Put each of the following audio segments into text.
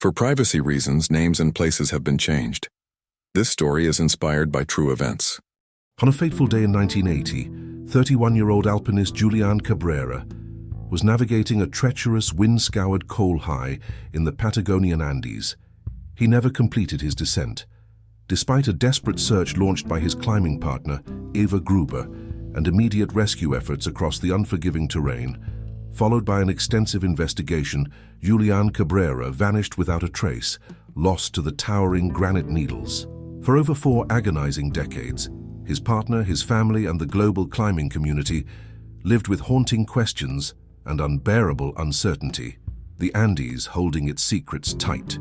For privacy reasons, names and places have been changed. This story is inspired by true events. On a fateful day in 1980, 31-year-old alpinist Julian Cabrera was navigating a treacherous, wind-scoured coal high in the Patagonian Andes. He never completed his descent. Despite a desperate search launched by his climbing partner, Eva Gruber, and immediate rescue efforts across the unforgiving terrain, followed by an extensive investigation, Julian Cabrera vanished without a trace, lost to the towering granite needles. For over 4 agonizing decades, his partner, his family, and the global climbing community lived with haunting questions and unbearable uncertainty, the Andes holding its secrets tight.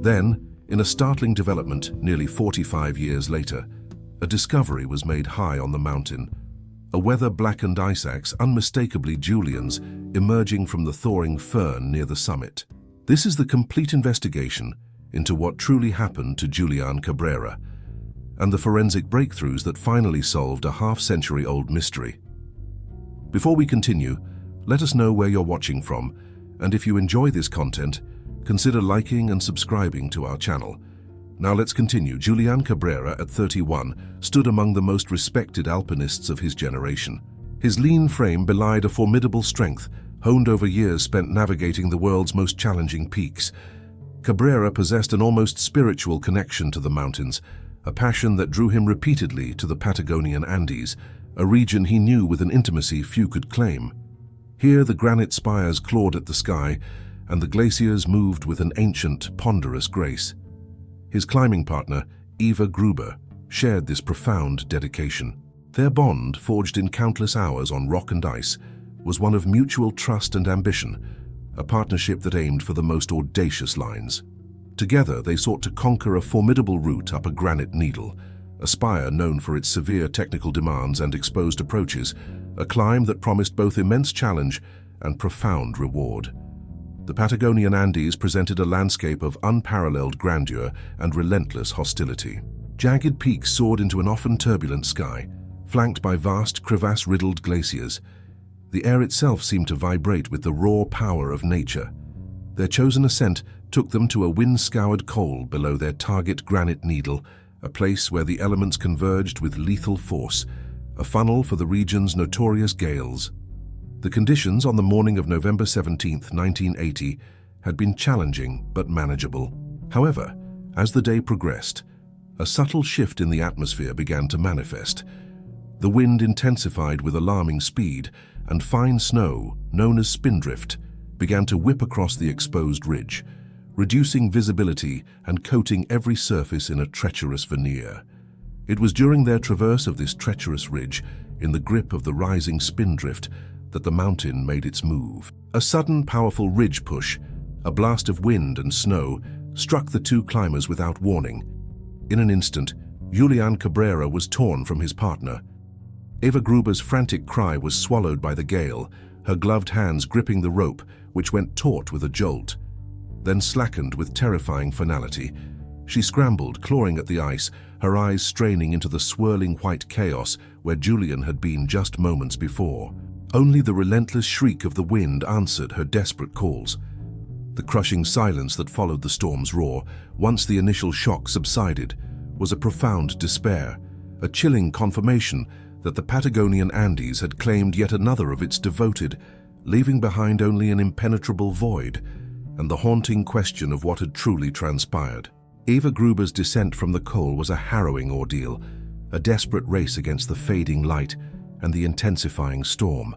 Then, in a startling development nearly 45 years later, a discovery was made high on the mountain. A weather-blackened ice axe, unmistakably Julian's, emerging from the thawing fern near the summit. This is the complete investigation into what truly happened to Julian Cabrera, and the forensic breakthroughs that finally solved a half-century-old mystery. Before we continue, let us know where you're watching from, and if you enjoy this content, consider liking and subscribing to our channel. Now let's continue. Julian Cabrera, at 31, stood among the most respected alpinists of his generation. His lean frame belied a formidable strength, honed over years spent navigating the world's most challenging peaks. Cabrera possessed an almost spiritual connection to the mountains, a passion that drew him repeatedly to the Patagonian Andes, a region he knew with an intimacy few could claim. Here the granite spires clawed at the sky, and the glaciers moved with an ancient, ponderous grace. His climbing partner, Eva Gruber, shared this profound dedication. Their bond, forged in countless hours on rock and ice, was one of mutual trust and ambition, a partnership that aimed for the most audacious lines. Together, they sought to conquer a formidable route up a granite needle, a spire known for its severe technical demands and exposed approaches, a climb that promised both immense challenge and profound reward. The Patagonian Andes presented a landscape of unparalleled grandeur and relentless hostility. Jagged peaks soared into an often turbulent sky, flanked by vast crevasse-riddled glaciers. The air itself seemed to vibrate with the raw power of nature. Their chosen ascent took them to a wind-scoured col below their target granite needle, a place where the elements converged with lethal force, a funnel for the region's notorious gales. The conditions on the morning of November 17, 1980, had been challenging but manageable. However, as the day progressed, a subtle shift in the atmosphere began to manifest. The wind intensified with alarming speed, and fine snow, known as spindrift, began to whip across the exposed ridge, reducing visibility and coating every surface in a treacherous veneer. It was during their traverse of this treacherous ridge, in the grip of the rising spindrift, that the mountain made its move. A sudden, powerful ridge push, a blast of wind and snow, struck the two climbers without warning. In an instant, Julian Cabrera was torn from his partner. Eva Gruber's frantic cry was swallowed by the gale, her gloved hands gripping the rope, which went taut with a jolt, then slackened with terrifying finality. She scrambled, clawing at the ice, her eyes straining into the swirling white chaos where Julian had been just moments before. Only the relentless shriek of the wind answered her desperate calls. The crushing silence that followed the storm's roar, once the initial shock subsided, was a profound despair, a chilling confirmation that the Patagonian Andes had claimed yet another of its devoted, leaving behind only an impenetrable void and the haunting question of what had truly transpired. Eva Gruber's descent from the col was a harrowing ordeal, a desperate race against the fading light and the intensifying storm.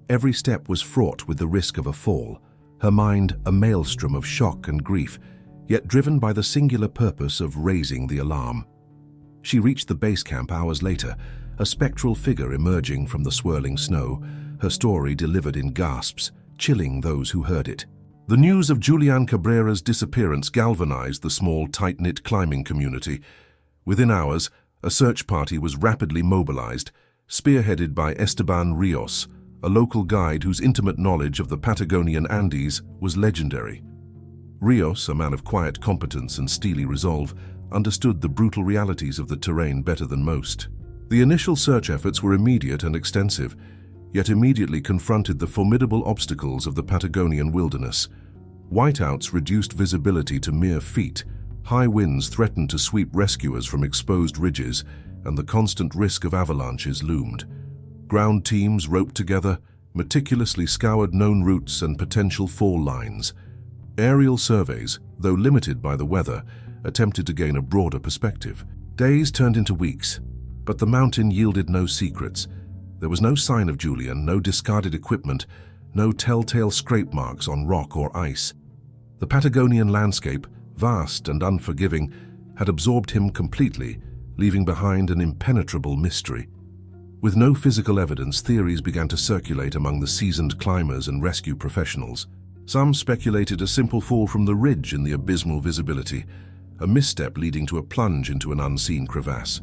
Every step was fraught with the risk of a fall, her mind a maelstrom of shock and grief, yet driven by the singular purpose of raising the alarm. She reached the base camp hours later, a spectral figure emerging from the swirling snow, her story delivered in gasps, chilling those who heard it. The news of Julian Cabrera's disappearance galvanized the small, tight-knit climbing community. Within hours, a search party was rapidly mobilized, spearheaded by Esteban Rios, a local guide whose intimate knowledge of the Patagonian Andes was legendary. Rios, a man of quiet competence and steely resolve, understood the brutal realities of the terrain better than most. The initial search efforts were immediate and extensive, yet immediately confronted the formidable obstacles of the Patagonian wilderness. Whiteouts reduced visibility to mere feet, high winds threatened to sweep rescuers from exposed ridges, and the constant risk of avalanches loomed. Ground teams roped together, meticulously scoured known routes and potential fall lines. Aerial surveys, though limited by the weather, attempted to gain a broader perspective. Days turned into weeks, but the mountain yielded no secrets. There was no sign of Julian, no discarded equipment, no telltale scrape marks on rock or ice. The Patagonian landscape, vast and unforgiving, had absorbed him completely, leaving behind an impenetrable mystery. With no physical evidence, theories began to circulate among the seasoned climbers and rescue professionals. Some speculated a simple fall from the ridge in the abysmal visibility, a misstep leading to a plunge into an unseen crevasse.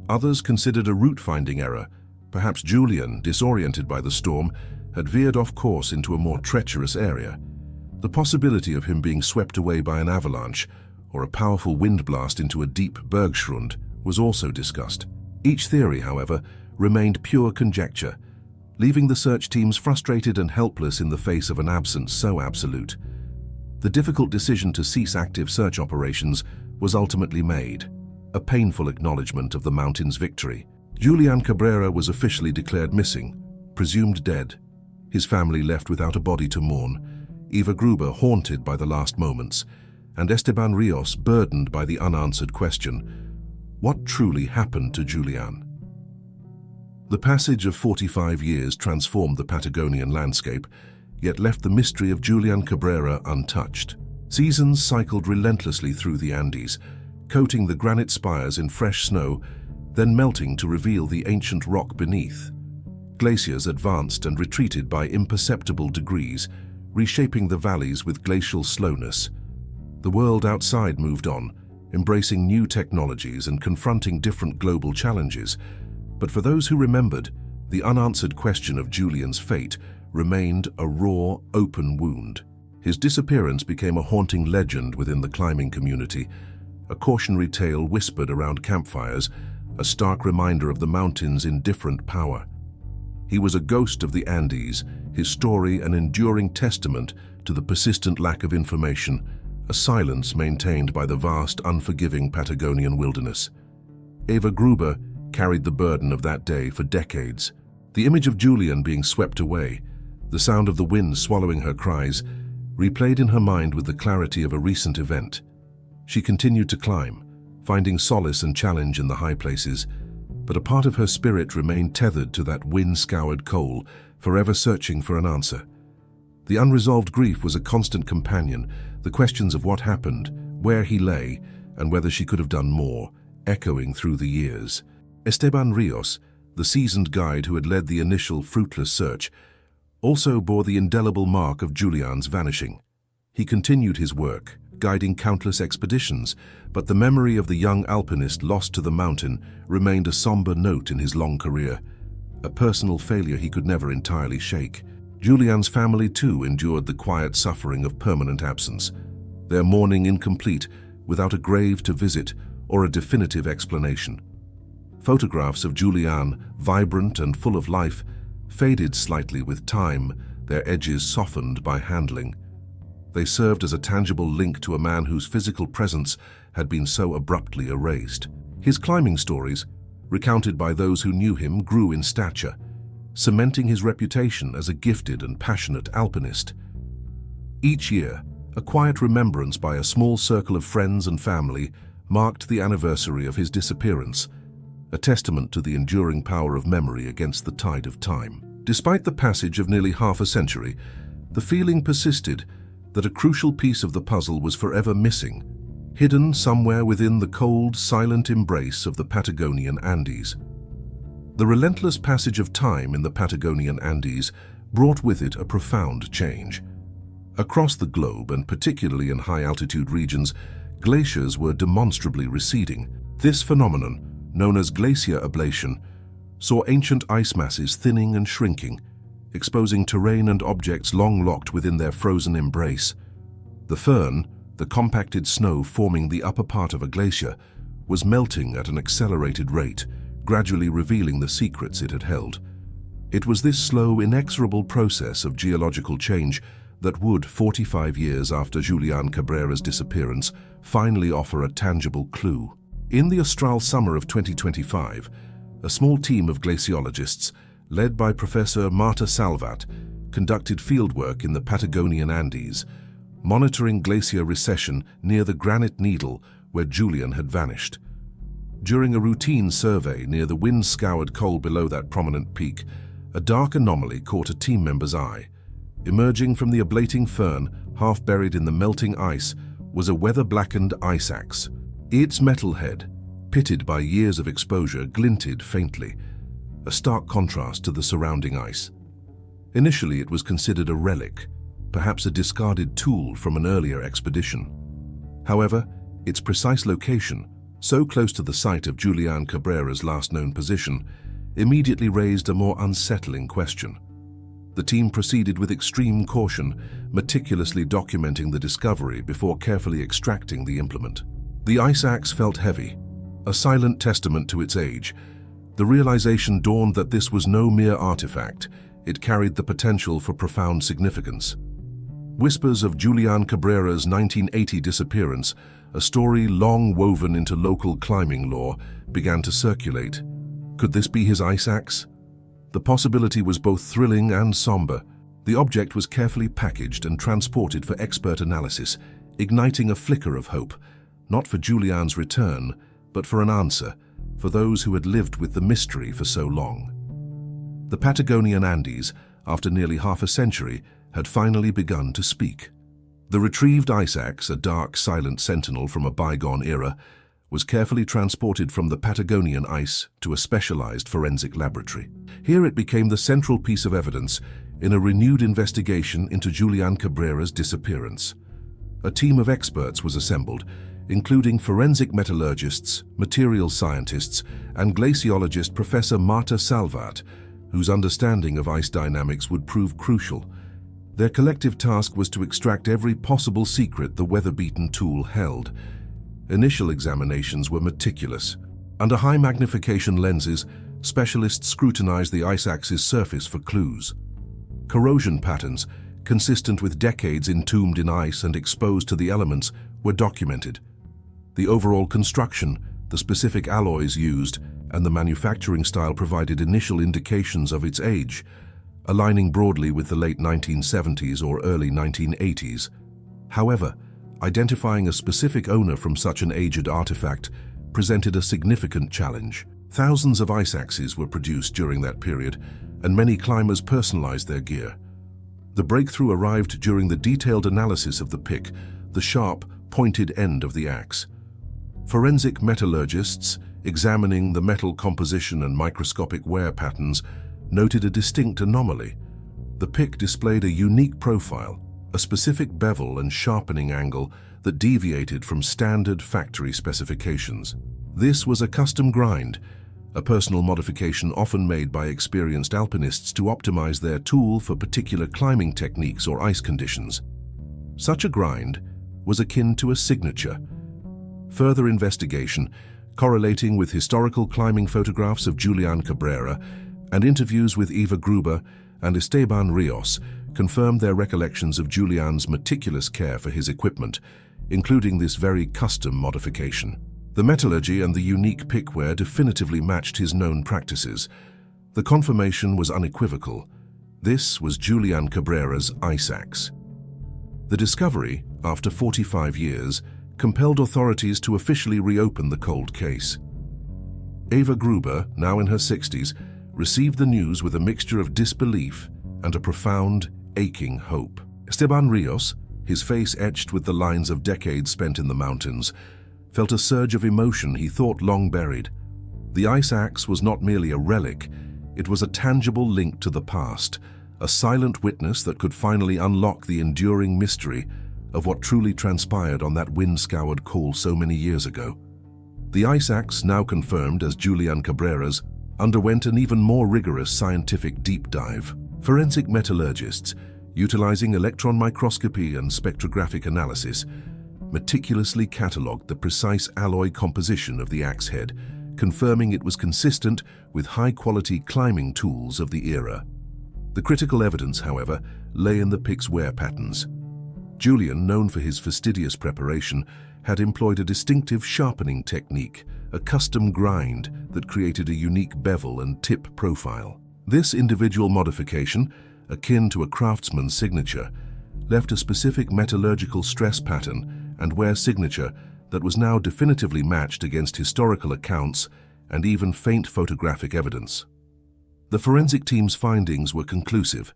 Others considered a route-finding error. Perhaps Julian, disoriented by the storm, had veered off course into a more treacherous area. The possibility of him being swept away by an avalanche or a powerful wind blast into a deep bergschrund was also discussed. Each theory, however, remained pure conjecture, leaving the search teams frustrated and helpless in the face of an absence so absolute. The difficult decision to cease active search operations was ultimately made, a painful acknowledgement of the mountain's victory. Julian Cabrera was officially declared missing, presumed dead, his family left without a body to mourn, Eva Gruber haunted by the last moments, and Esteban Rios burdened by the unanswered question, what truly happened to Julian? The passage of 45 years transformed the Patagonian landscape, yet left the mystery of Julian Cabrera untouched. Seasons cycled relentlessly through the Andes, coating the granite spires in fresh snow, then melting to reveal the ancient rock beneath. Glaciers advanced and retreated by imperceptible degrees, reshaping the valleys with glacial slowness. The world outside moved on, embracing new technologies and confronting different global challenges. But for those who remembered, the unanswered question of Julian's fate remained a raw, open wound. His disappearance became a haunting legend within the climbing community, a cautionary tale whispered around campfires, a stark reminder of the mountain's indifferent power. He was a ghost of the Andes, his story an enduring testament to the persistent lack of information, a silence maintained by the vast, unforgiving Patagonian wilderness. Eva Gruber carried the burden of that day for decades. The image of Julian being swept away, the sound of the wind swallowing her cries, replayed in her mind with the clarity of a recent event. She continued to climb, finding solace and challenge in the high places, but a part of her spirit remained tethered to that wind-scoured col, forever searching for an answer. The unresolved grief was a constant companion, the questions of what happened, where he lay, and whether she could have done more, echoing through the years. Esteban Rios, the seasoned guide who had led the initial fruitless search, also bore the indelible mark of Julian's vanishing. He continued his work, guiding countless expeditions, but the memory of the young alpinist lost to the mountain remained a somber note in his long career, a personal failure he could never entirely shake. Julian's family too endured the quiet suffering of permanent absence, their mourning incomplete, without a grave to visit or a definitive explanation. Photographs of Julian, vibrant and full of life, faded slightly with time, their edges softened by handling. They served as a tangible link to a man whose physical presence had been so abruptly erased. His climbing stories, recounted by those who knew him, grew in stature, cementing his reputation as a gifted and passionate alpinist. Each year, a quiet remembrance by a small circle of friends and family marked the anniversary of his disappearance, a testament to the enduring power of memory against the tide of time. Despite the passage of nearly half a century, the feeling persisted that a crucial piece of the puzzle was forever missing, hidden somewhere within the cold, silent embrace of the Patagonian Andes. The relentless passage of time in the Patagonian Andes brought with it a profound change. Across the globe, and particularly in high-altitude regions, glaciers were demonstrably receding. This phenomenon, known as glacier ablation, saw ancient ice masses thinning and shrinking, exposing terrain and objects long locked within their frozen embrace. The firn, the compacted snow forming the upper part of a glacier, was melting at an accelerated rate, gradually revealing the secrets it had held. It was this slow, inexorable process of geological change that would, 45 years after Julián Cabrera's disappearance, finally offer a tangible clue. In the Austral summer of 2025, a small team of glaciologists, led by Professor Marta Salvat, conducted fieldwork in the Patagonian Andes, monitoring glacier recession near the granite needle where Julián had vanished. During a routine survey near the wind-scoured col below that prominent peak, a dark anomaly caught a team member's eye. Emerging from the ablating fern, half buried in the melting ice, was a weather-blackened ice axe. Its metal head, pitted by years of exposure, glinted faintly, a stark contrast to the surrounding ice. Initially, it was considered a relic, perhaps a discarded tool from an earlier expedition. However, its precise location, so close to the site of Julián Cabrera's last known position, immediately raised a more unsettling question. The team proceeded with extreme caution, meticulously documenting the discovery before carefully extracting the implement. The ice axe felt heavy, a silent testament to its age. The realization dawned that this was no mere artifact. It carried the potential for profound significance. Whispers of Julián Cabrera's 1980 disappearance, a story long woven into local climbing lore, began to circulate. Could this be his ice axe? The possibility was both thrilling and somber. The object was carefully packaged and transported for expert analysis, igniting a flicker of hope, not for Julián's return, but for an answer, for those who had lived with the mystery for so long. The Patagonian Andes, after nearly half a century, had finally begun to speak. The retrieved ice axe, a dark, silent sentinel from a bygone era, was carefully transported from the Patagonian ice to a specialized forensic laboratory. Here it became the central piece of evidence in a renewed investigation into Julián Cabrera's disappearance. A team of experts was assembled, including forensic metallurgists, materials scientists, and glaciologist Professor Marta Salvat, whose understanding of ice dynamics would prove crucial. Their collective task was to extract every possible secret the weather-beaten tool held. Initial examinations were meticulous. Under high magnification lenses, specialists scrutinized the ice axe's surface for clues. Corrosion patterns, consistent with decades entombed in ice and exposed to the elements, were documented. The overall construction, the specific alloys used, and the manufacturing style provided initial indications of its age, aligning broadly with the late 1970s or early 1980s. However, identifying a specific owner from such an aged artifact presented a significant challenge. Thousands of ice axes were produced during that period, and many climbers personalized their gear. The breakthrough arrived during the detailed analysis of the pick, the sharp, pointed end of the axe. Forensic metallurgists, examining the metal composition and microscopic wear patterns, noted a distinct anomaly. The pick displayed a unique profile, a specific bevel and sharpening angle that deviated from standard factory specifications. This was a custom grind, a personal modification often made by experienced alpinists to optimize their tool for particular climbing techniques or ice conditions. Such a grind was akin to a signature. Further investigation, correlating with historical climbing photographs of Julián Cabrera and interviews with Eva Gruber and Esteban Rios, confirmed their recollections of Julián's meticulous care for his equipment, including this very custom modification. The metallurgy and the unique pickwear definitively matched his known practices. The confirmation was unequivocal. This was Julián Cabrera's ice axe. The discovery, after 45 years, compelled authorities to officially reopen the cold case. Eva Gruber, now in her 60s, received the news with a mixture of disbelief and a profound, aching hope. Esteban Rios, his face etched with the lines of decades spent in the mountains, felt a surge of emotion he thought long buried. The ice axe was not merely a relic, it was a tangible link to the past, a silent witness that could finally unlock the enduring mystery of what truly transpired on that wind-scoured col so many years ago. The ice axe, now confirmed as Julián Cabrera's, underwent an even more rigorous scientific deep dive. Forensic metallurgists, utilizing electron microscopy and spectrographic analysis, meticulously catalogued the precise alloy composition of the axe head, confirming it was consistent with high-quality climbing tools of the era. The critical evidence, however, lay in the pick's wear patterns. Julian, known for his fastidious preparation, had employed a distinctive sharpening technique, a custom grind that created a unique bevel and tip profile. This individual modification, akin to a craftsman's signature, left a specific metallurgical stress pattern and wear signature that was now definitively matched against historical accounts and even faint photographic evidence. The forensic team's findings were conclusive.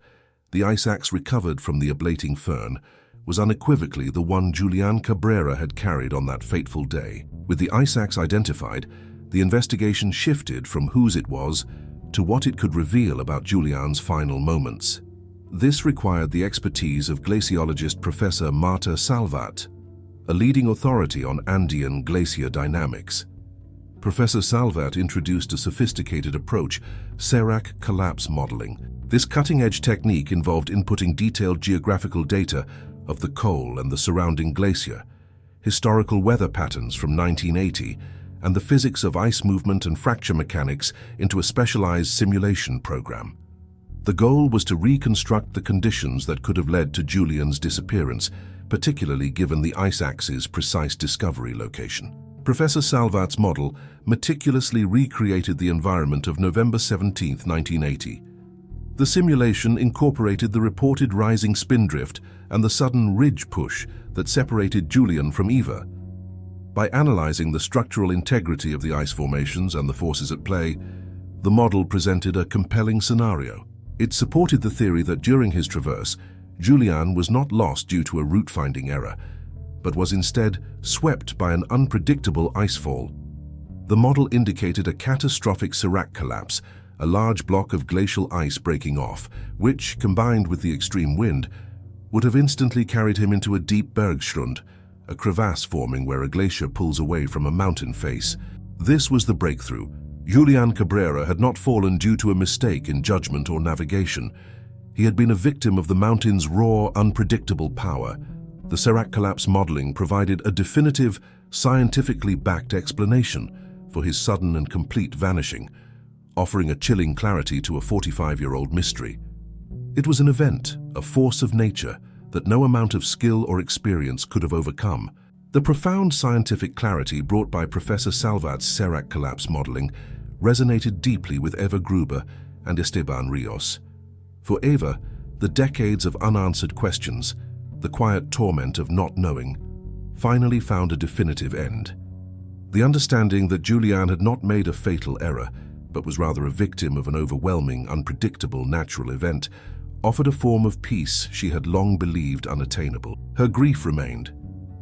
The ice axe recovered from the ablating fern was unequivocally the one Julian Cabrera had carried on that fateful day. With the ice axe identified, the investigation shifted from whose it was to what it could reveal about Julian's final moments. This required the expertise of glaciologist Professor Marta Salvat, a leading authority on Andean glacier dynamics. Professor Salvat introduced a sophisticated approach, Serac collapse modeling. This cutting-edge technique involved inputting detailed geographical data of the col and the surrounding glacier, historical weather patterns from 1980, and the physics of ice movement and fracture mechanics into a specialized simulation program. The goal was to reconstruct the conditions that could have led to Julian's disappearance, particularly given the ice axe's precise discovery location. Professor Salvat's model meticulously recreated the environment of November 17, 1980. The simulation incorporated the reported rising spindrift and the sudden ridge push that separated Julian from Eva. By analyzing the structural integrity of the ice formations and the forces at play, the model presented a compelling scenario. It supported the theory that during his traverse, Julian was not lost due to a route-finding error, but was instead swept by an unpredictable icefall. The model indicated a catastrophic Serac collapse, a large block of glacial ice breaking off, which, combined with the extreme wind, would have instantly carried him into a deep bergschrund, a crevasse forming where a glacier pulls away from a mountain face. This was the breakthrough. Julian Cabrera had not fallen due to a mistake in judgment or navigation. He had been a victim of the mountain's raw, unpredictable power. The Serac collapse modeling provided a definitive, scientifically backed explanation for his sudden and complete vanishing, offering a chilling clarity to a 45-year-old mystery. It was an event, a force of nature, that no amount of skill or experience could have overcome. The profound scientific clarity brought by Professor Salvat's Serac collapse modeling resonated deeply with Eva Gruber and Esteban Rios. For Eva, the decades of unanswered questions, the quiet torment of not knowing, finally found a definitive end. The understanding that Julian had not made a fatal error, but was rather a victim of an overwhelming, unpredictable natural event, offered a form of peace she had long believed unattainable. Her grief remained,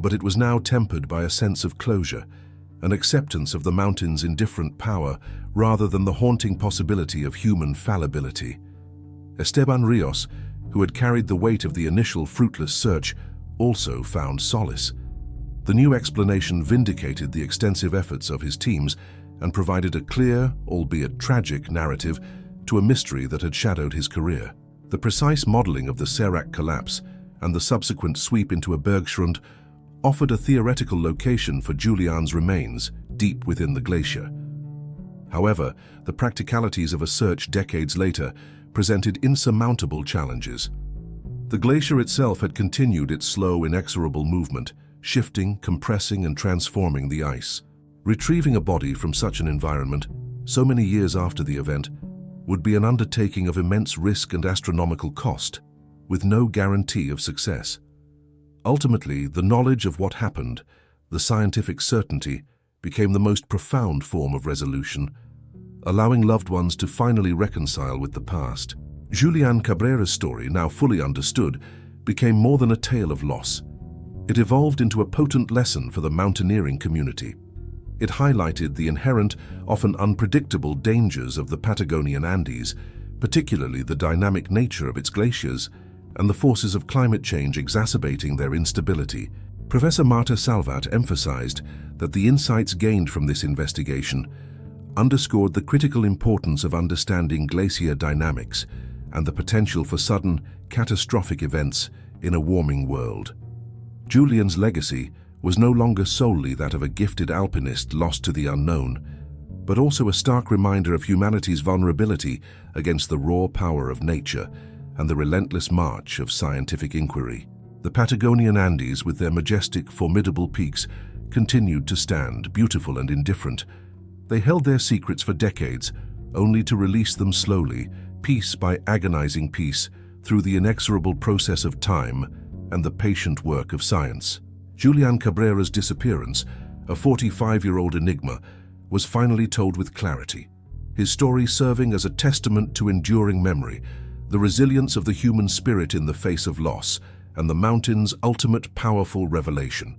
but it was now tempered by a sense of closure, an acceptance of the mountain's indifferent power rather than the haunting possibility of human fallibility. Esteban Rios, who had carried the weight of the initial fruitless search, also found solace. The new explanation vindicated the extensive efforts of his teams and provided a clear, albeit tragic, narrative to a mystery that had shadowed his career. The precise modeling of the Serac collapse and the subsequent sweep into a bergschrund offered a theoretical location for Julian's remains deep within the glacier. However, the practicalities of a search decades later presented insurmountable challenges. The glacier itself had continued its slow, inexorable movement, shifting, compressing, and transforming the ice. Retrieving a body from such an environment, so many years after the event, would be an undertaking of immense risk and astronomical cost, with no guarantee of success. Ultimately, the knowledge of what happened, the scientific certainty, became the most profound form of resolution, allowing loved ones to finally reconcile with the past. Julian Cabrera's story, now fully understood, became more than a tale of loss. It evolved into a potent lesson for the mountaineering community. It highlighted the inherent, often unpredictable dangers of the Patagonian Andes, particularly the dynamic nature of its glaciers and the forces of climate change exacerbating their instability. Professor Marta Salvat emphasized that the insights gained from this investigation underscored the critical importance of understanding glacier dynamics and the potential for sudden, catastrophic events in a warming world. Julian's legacy was no longer solely that of a gifted alpinist lost to the unknown. but also a stark reminder of humanity's vulnerability against the raw power of nature and the relentless march of scientific inquiry. The Patagonian Andes, with their majestic, formidable peaks, continued to stand, beautiful and indifferent. They held their secrets for decades, only to release them slowly, piece by agonizing piece, through the inexorable process of time and the patient work of science. Julian Cabrera's disappearance, a 45-year-old enigma, was finally told with clarity, his story serving as a testament to enduring memory, the resilience of the human spirit in the face of loss, and the mountain's ultimate powerful revelation.